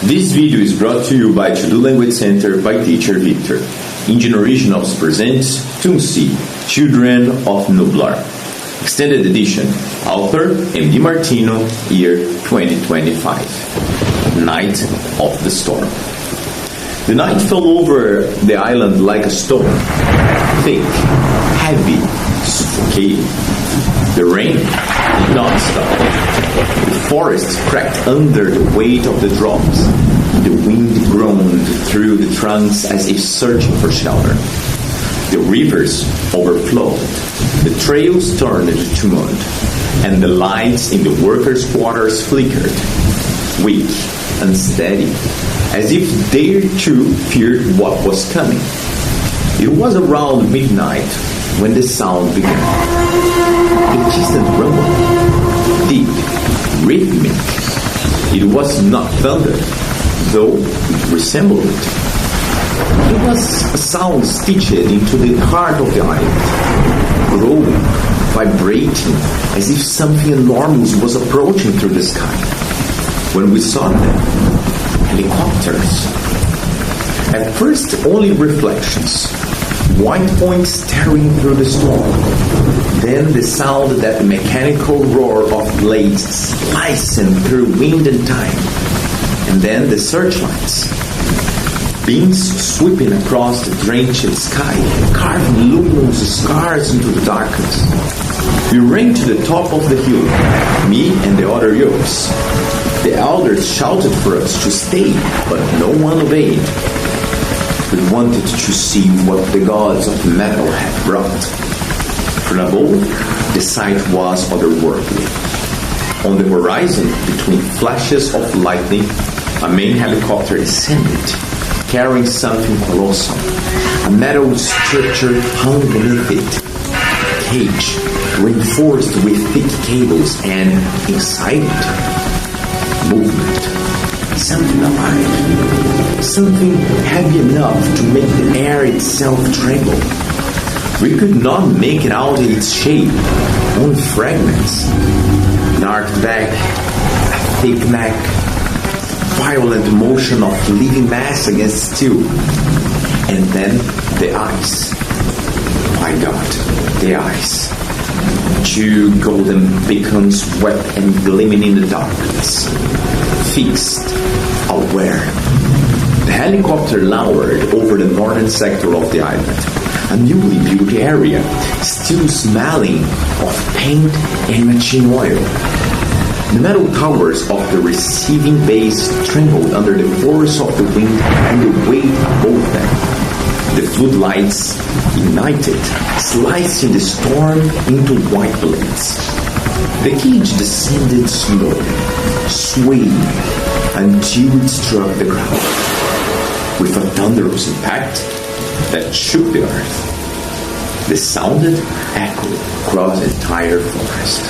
This video is brought to you by T2Do Language Center by teacher Victor. InGenOriginal presents Tun-Si, Children of Nublar. Extended edition. Author MD Martino, year 2025. Night of the Storm. The night fell over the island like a stone. Thick, heavy, suffocating. The rain did not stop. The forest cracked under the weight of the drops. The wind groaned through the trunks as if searching for shelter. The rivers overflowed. The trails turned to mud. And the lights in the workers' quarters flickered. Weak, unsteady, as if they too feared what was coming. It was around midnight when the sound began. A distant rumble, deep, rhythmic. It was not thunder, though it resembled it. It was a sound stitched into the heart of the island, growing, vibrating, as if something enormous was approaching through the sky. When we saw them, helicopters. At first, only reflections. White points staring through the storm. Then the sound that mechanical roar of blades slicing through wind and time. And then the searchlights. Beams sweeping across the drenched sky, carving luminous scars into the darkness. We ran to the top of the hill, me and the other youths. The elders shouted for us to stay, but no one obeyed. We wanted to see what the gods of metal had brought. From above, the sight was otherworldly. On the horizon, between flashes of lightning, a main helicopter descended, carrying something colossal. A metal structure hung beneath it. A cage, reinforced with thick cables, and inside it, movement. Something alive. Something heavy enough to make the air itself tremble. We could not make it out in its shape, only fragments. An arched back, a thick neck, violent motion of living mass against steel. And then the eyes. My God, the eyes. Two golden beacons wet and gleaming in the darkness. Fixed, aware. The helicopter lowered over the northern sector of the island, a newly built area, still smelling of paint and machine oil. The metal towers of the receiving base trembled under the force of the wind and the weight above them. The floodlights ignited, slicing the storm into white blades. The cage descended slowly, swaying until it struck the ground, with a thunderous impact that shook the earth. The sound echoed across the entire forest.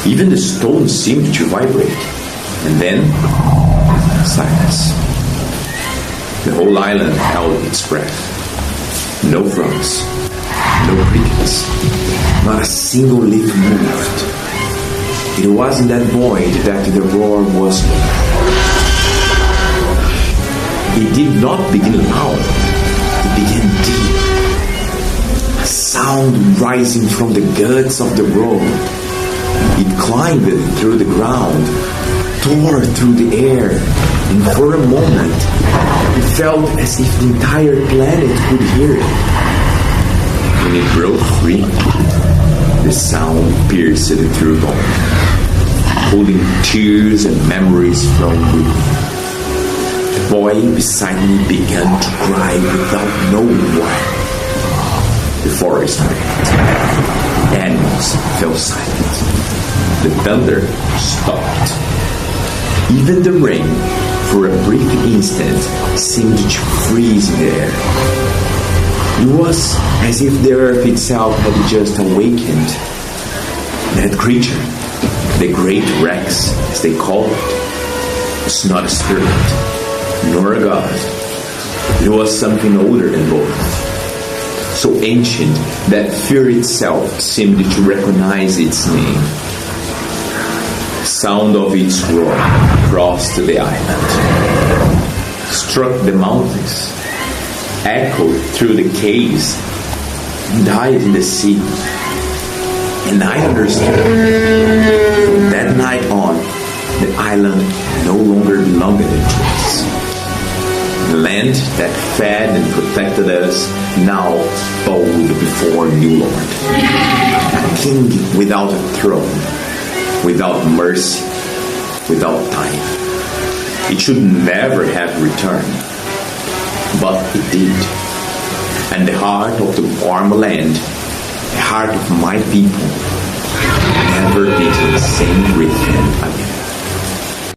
Even the stones seemed to vibrate, and then silence. The whole island held its breath. No frogs, no crickets, not a single leaf moved. It was in that void that the roar was born. It did not begin loud, it began deep. A sound rising from the guts of the road. It climbed through the ground, tore through the air, and for a moment, it felt as if the entire planet could hear it. When it broke free, the sound pierced through bone, holding tears and memories from within. The boy beside me began to cry without knowing why. The forest went. Animals fell silent. The thunder stopped. Even the rain, for a brief instant, seemed to freeze in the air. It was as if the earth itself had just awakened. That creature, the Great Rex, as they call it, was not a spirit, nor a god. It was something older than both. So ancient that fear itself seemed to recognize its name. sound of its roar crossed the island, struck the mountains, echoed through the caves, and died in the sea. And I understood from that night on, the island no longer belonged to us. The land that fed and protected us now bowed before new Lord. A king without a throne, without mercy, without time. It should never have returned, but it did. And the heart of the warm land, the heart of my people, never beat the same rhythm again.